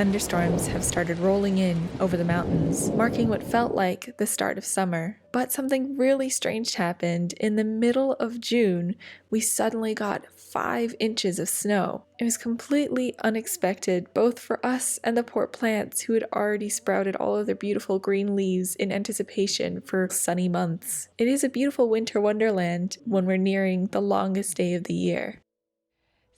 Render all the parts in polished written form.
thunderstorms have started rolling in over the mountains, marking what felt like the start of summer. But something really strange happened. In the middle of June, we suddenly got 5 inches of snow. It was completely unexpected, both for us and the poor plants who had already sprouted all of their beautiful green leaves in anticipation for sunny months. It is a beautiful winter wonderland when we're nearing the longest day of the year.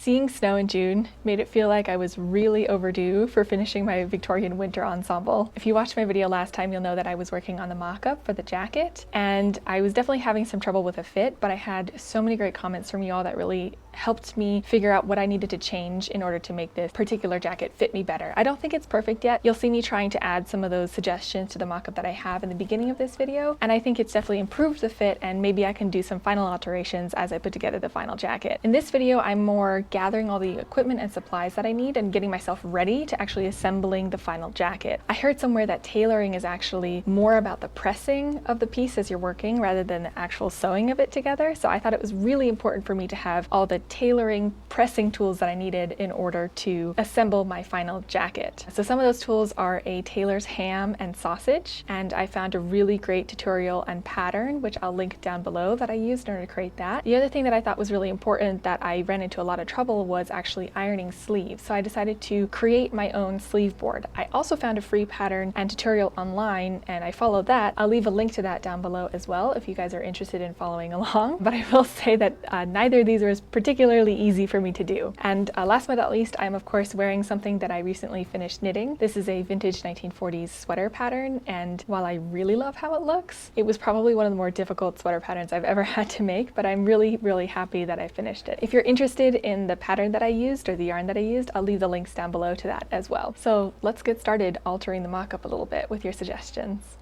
Seeing snow in June made it feel like I was really overdue for finishing my Victorian winter ensemble. If you watched my video last time, you'll know that I was working on the mock-up for the jacket, and I was definitely having some trouble with the fit, but I had so many great comments from you all that really helped me figure out what I needed to change in order to make this particular jacket fit me better. I don't think it's perfect yet. You'll see me trying to add some of those suggestions to the mock-up that I have in the beginning of this video, and I think it's definitely improved the fit, and maybe I can do some final alterations as I put together the final jacket. In this video, I'm more gathering all the equipment and supplies that I need and getting myself ready to actually assembling the final jacket. I heard somewhere that tailoring is actually more about the pressing of the piece as you're working rather than the actual sewing of it together, so I thought it was really important for me to have all the tailoring pressing tools that I needed in order to assemble my final jacket. So some of those tools are a Tailors Ham and Sausage, and I found a really great tutorial and pattern, which I'll link down below, that I used in order to create that. The other thing that I thought was really important that I ran into a lot of trouble was actually ironing sleeves, so I decided to create my own sleeve board. I also found a free pattern and tutorial online, and I followed that. I'll leave a link to that down below as well if you guys are interested in following along, but I will say that neither of these was particularly easy for me to do. And last but not least, I'm of course wearing something that I recently finished knitting. This is a vintage 1940s sweater pattern, and while I really love how it looks, it was probably one of the more difficult sweater patterns I've ever had to make, but I'm really happy that I finished it. If you're interested in the pattern that I used or the yarn that I used, I'll leave the links down below to that as well. So let's get started altering the mock-up a little bit with your suggestions.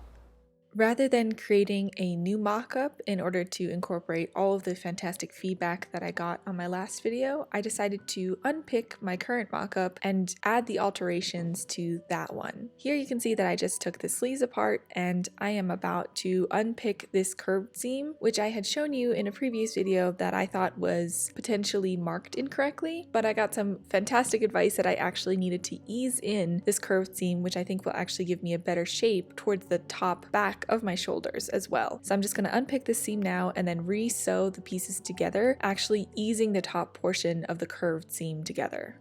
Rather than creating a new mock-up in order to incorporate all of the fantastic feedback that I got on my last video, I decided to unpick my current mock-up and add the alterations to that one. Here you can see that I just took the sleeves apart and I am about to unpick this curved seam, which I had shown you in a previous video that I thought was potentially marked incorrectly, but I got some fantastic advice that I actually needed to ease in this curved seam, which I think will actually give me a better shape towards the top back of my shoulders as well. So I'm just going to unpick this seam now and then re-sew the pieces together, actually easing the top portion of the curved seam together.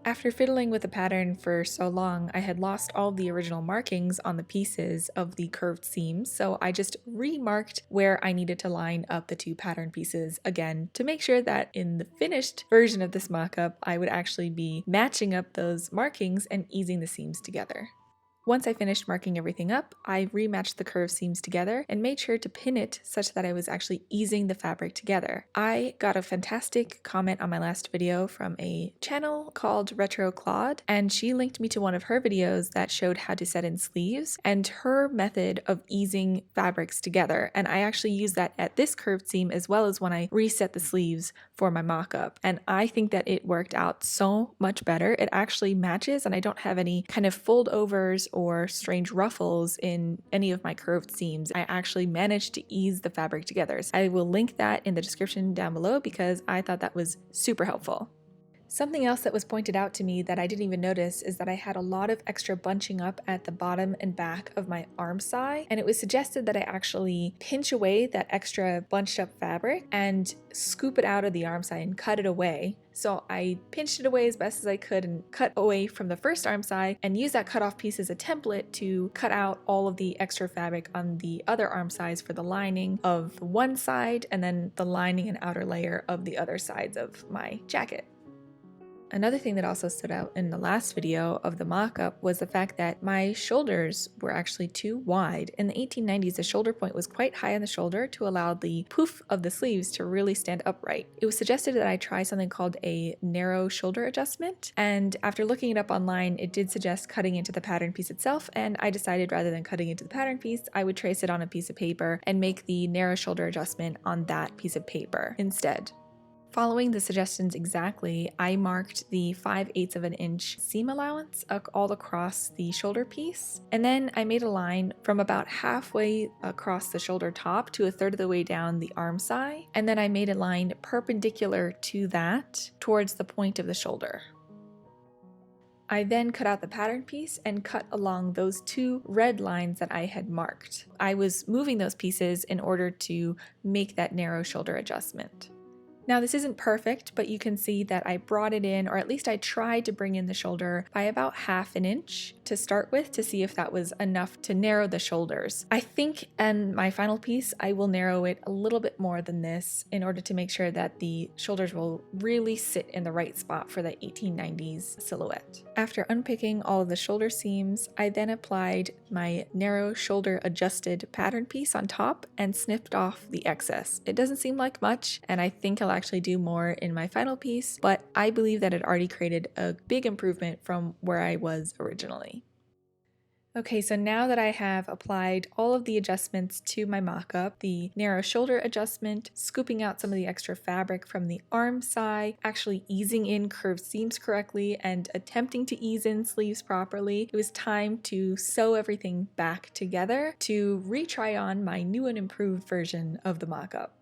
After fiddling with the pattern for so long, I had lost all the original markings on the pieces of the curved seams, so I just remarked where I needed to line up the two pattern pieces again to make sure that in the finished version of this mock-up, I would actually be matching up those markings and easing the seams together. Once I finished marking everything up, I rematched the curved seams together and made sure to pin it such that I was actually easing the fabric together. I got a fantastic comment on my last video from a channel called Retro Claude, and she linked me to one of her videos that showed how to set in sleeves and her method of easing fabrics together, and I actually used that at this curved seam as well as when I reset the sleeves for my mock-up, and I think that it worked out so much better. It actually matches and I don't have any kind of fold overs or strange ruffles in any of my curved seams. I actually managed to ease the fabric together. So I will link that in the description down below because I thought that was super helpful. Something else that was pointed out to me that I didn't even notice is that I had a lot of extra bunching up at the bottom and back of my arm side, and it was suggested that I actually pinch away that extra bunched up fabric and scoop it out of the arm side and cut it away. So I pinched it away as best as I could and cut away from the first arm side and used that cut off piece as a template to cut out all of the extra fabric on the other arm sides for the lining of one side and then the lining and outer layer of the other sides of my jacket. Another thing that also stood out in the last video of the mock-up was the fact that my shoulders were actually too wide. In the 1890s, the shoulder point was quite high on the shoulder to allow the poof of the sleeves to really stand upright. It was suggested that I try something called a narrow shoulder adjustment, and after looking it up online, it did suggest cutting into the pattern piece itself, and I decided rather than cutting into the pattern piece, I would trace it on a piece of paper and make the narrow shoulder adjustment on that piece of paper instead. Following the suggestions exactly, I marked the 5/8 of an inch seam allowance all across the shoulder piece, and then I made a line from about halfway across the shoulder top to a third of the way down the arm side, and then I made a line perpendicular to that towards the point of the shoulder. I then cut out the pattern piece and cut along those 2 red lines that I had marked. I was moving those pieces in order to make that narrow shoulder adjustment. Now this isn't perfect, but you can see that I brought it in, or at least I tried to bring in the shoulder by about 1/2 inch to start with to see if that was enough to narrow the shoulders. I think in my final piece, I will narrow it a little bit more than this in order to make sure that the shoulders will really sit in the right spot for the 1890s silhouette. After unpicking all of the shoulder seams, I then applied my narrow shoulder adjusted pattern piece on top and snipped off the excess. It doesn't seem like much, and I think I'll actually do more in my final piece, but I believe that it already created a big improvement from where I was originally. Okay, so now that I have applied all of the adjustments to my mock-up, the narrow shoulder adjustment, scooping out some of the extra fabric from the arm side, actually easing in curved seams correctly, and attempting to ease in sleeves properly, it was time to sew everything back together to retry on my new and improved version of the mock-up.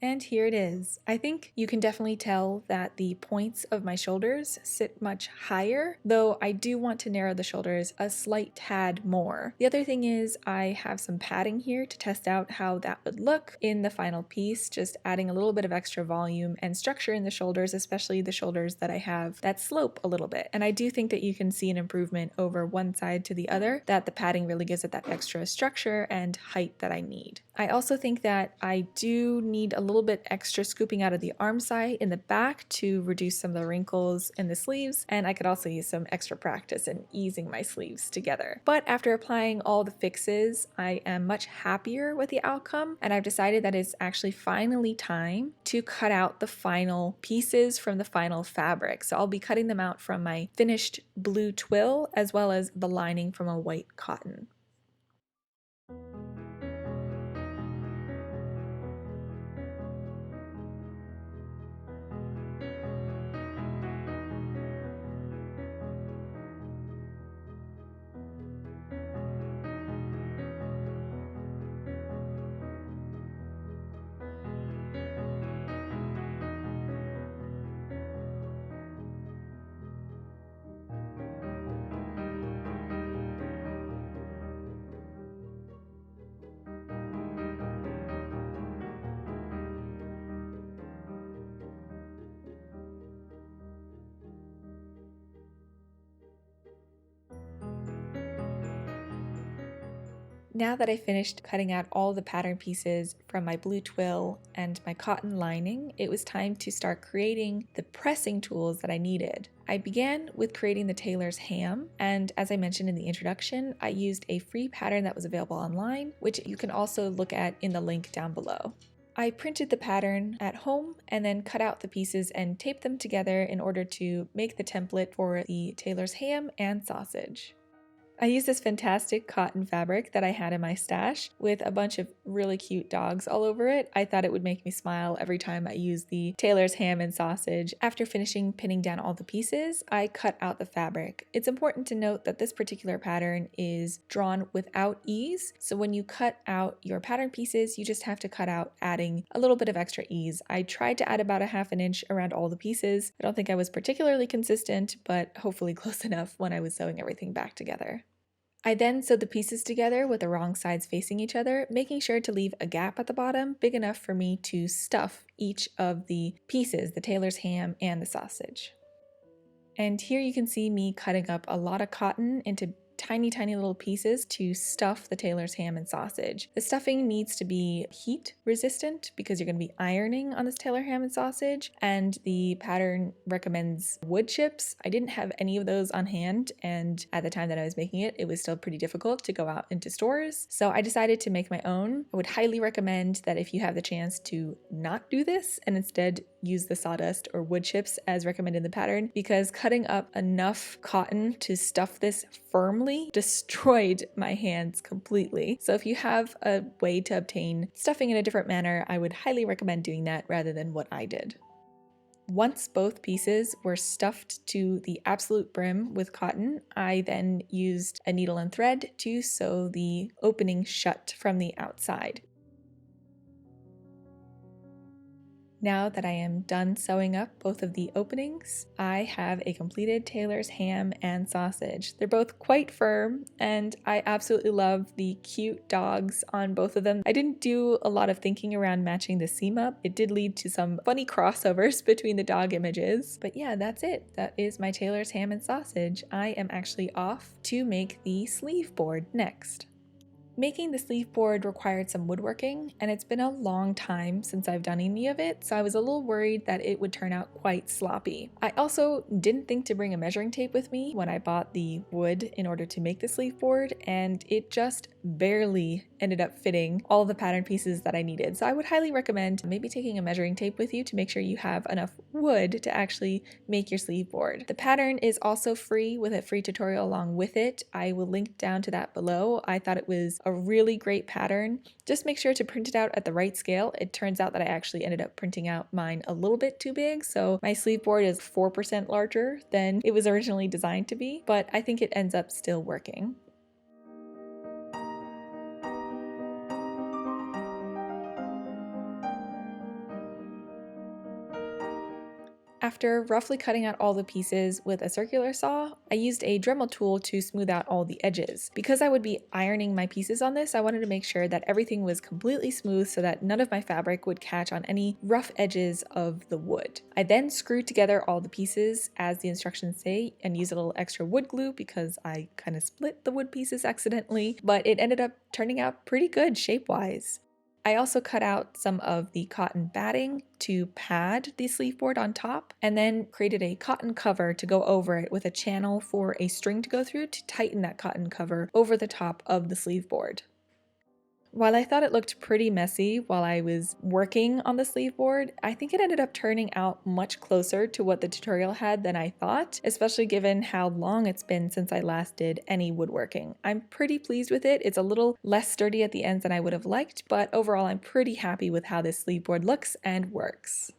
And here it is. I think you can definitely tell that the points of my shoulders sit much higher, though I do want to narrow the shoulders a slight tad more. The other thing is I have some padding here to test out how that would look in the final piece, just adding a little bit of extra volume and structure in the shoulders, especially the shoulders that I have that slope a little bit. And I do think that you can see an improvement over one side to the other, that the padding really gives it that extra structure and height that I need. I also think that I do need a little bit extra scooping out of the arm side in the back to reduce some of the wrinkles in the sleeves, and I could also use some extra practice in easing my sleeves together. But after applying all the fixes, I am much happier with the outcome, and I've decided that it's actually finally time to cut out the final pieces from the final fabric. So I'll be cutting them out from my finished blue twill as well as the lining from a white cotton. Now that I finished cutting out all the pattern pieces from my blue twill and my cotton lining, it was time to start creating the pressing tools that I needed. I began with creating the Tailors Ham, and as I mentioned in the introduction, I used a free pattern that was available online, which you can also look at in the link down below. I printed the pattern at home and then cut out the pieces and taped them together in order to make the template for the Tailors Ham and Sausage. I used this fantastic cotton fabric that I had in my stash with a bunch of really cute dogs all over it. I thought it would make me smile every time I used the Tailors Ham and Sausage. After finishing pinning down all the pieces, I cut out the fabric. It's important to note that this particular pattern is drawn without ease, so when you cut out your pattern pieces, you just have to cut out adding a little bit of extra ease. I tried to add about a 1/2 inch around all the pieces. I don't think I was particularly consistent, but hopefully close enough when I was sewing everything back together. I then sewed the pieces together with the wrong sides facing each other, making sure to leave a gap at the bottom big enough for me to stuff each of the pieces, the Tailors Ham and the sausage. And here you can see me cutting up a lot of cotton into tiny little pieces to stuff the Tailors Ham and Sausage. The stuffing needs to be heat resistant because you're going to be ironing on this Tailor Ham and Sausage, and the pattern recommends wood chips. I didn't have any of those on hand, and at the time that I was making it, it was still pretty difficult to go out into stores, so I decided to make my own. I would highly recommend that if you have the chance to not do this and instead use the sawdust or wood chips as recommended in the pattern, because cutting up enough cotton to stuff this firmly destroyed my hands completely. So if you have a way to obtain stuffing in a different manner, I would highly recommend doing that rather than what I did. Once both pieces were stuffed to the absolute brim with cotton, I then used a needle and thread to sew the opening shut from the outside. Now that I am done sewing up both of the openings, I have a completed Tailors Ham and Sausage. They're both quite firm, and I absolutely love the cute dogs on both of them. I didn't do a lot of thinking around matching the seam up. It did lead to some funny crossovers between the dog images. But yeah, that's it. That is my Tailors Ham and Sausage. I am actually off to make the sleeve board next. Making the sleeve board required some woodworking, and it's been a long time since I've done any of it, so I was a little worried that it would turn out quite sloppy. I also didn't think to bring a measuring tape with me when I bought the wood in order to make the sleeve board, and it just barely ended up fitting all the pattern pieces that I needed. So I would highly recommend maybe taking a measuring tape with you to make sure you have enough wood to actually make your sleeve board. The pattern is also free with a free tutorial along with it. I will link down to that below. I thought it was a really great pattern. Just make sure to print it out at the right scale. It turns out that I actually ended up printing out mine a little bit too big, so my sleeve board is 4% larger than it was originally designed to be, but I think it ends up still working. After roughly cutting out all the pieces with a circular saw, I used a Dremel tool to smooth out all the edges. Because I would be ironing my pieces on this, I wanted to make sure that everything was completely smooth so that none of my fabric would catch on any rough edges of the wood. I then screwed together all the pieces as the instructions say and used a little extra wood glue because I kind of split the wood pieces accidentally, but it ended up turning out pretty good shape-wise. I also cut out some of the cotton batting to pad the sleeve board on top, and then created a cotton cover to go over it with a channel for a string to go through to tighten that cotton cover over the top of the sleeve board. While I thought it looked pretty messy while I was working on the sleeve board, I think it ended up turning out much closer to what the tutorial had than I thought, especially given how long it's been since I last did any woodworking. I'm pretty pleased with it. It's a little less sturdy at the ends than I would have liked, but overall I'm pretty happy with how this sleeve board looks and works.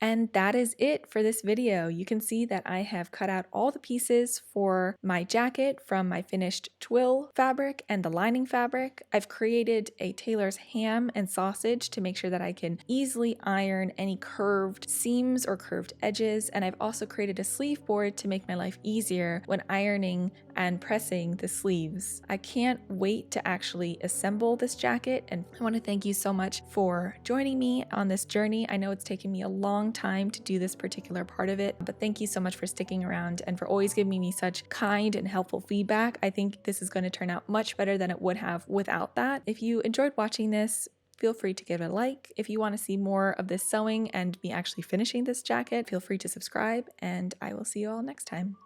And that is it for this video. You can see that I have cut out all the pieces for my jacket from my finished twill fabric and the lining fabric. I've created a Tailor's ham and sausage to make sure that I can easily iron any curved seams or curved edges. And I've also created a sleeve board to make my life easier when ironing and pressing the sleeves. I can't wait to actually assemble this jacket, and I want to thank you so much for joining me on this journey. I know it's taken me a long time to do this particular part of it, but thank you so much for sticking around and for always giving me such kind and helpful feedback. I think this is going to turn out much better than it would have without that. If you enjoyed watching this, feel free to give it a like. If you want to see more of this sewing and me actually finishing this jacket, feel free to subscribe, and I will see you all next time.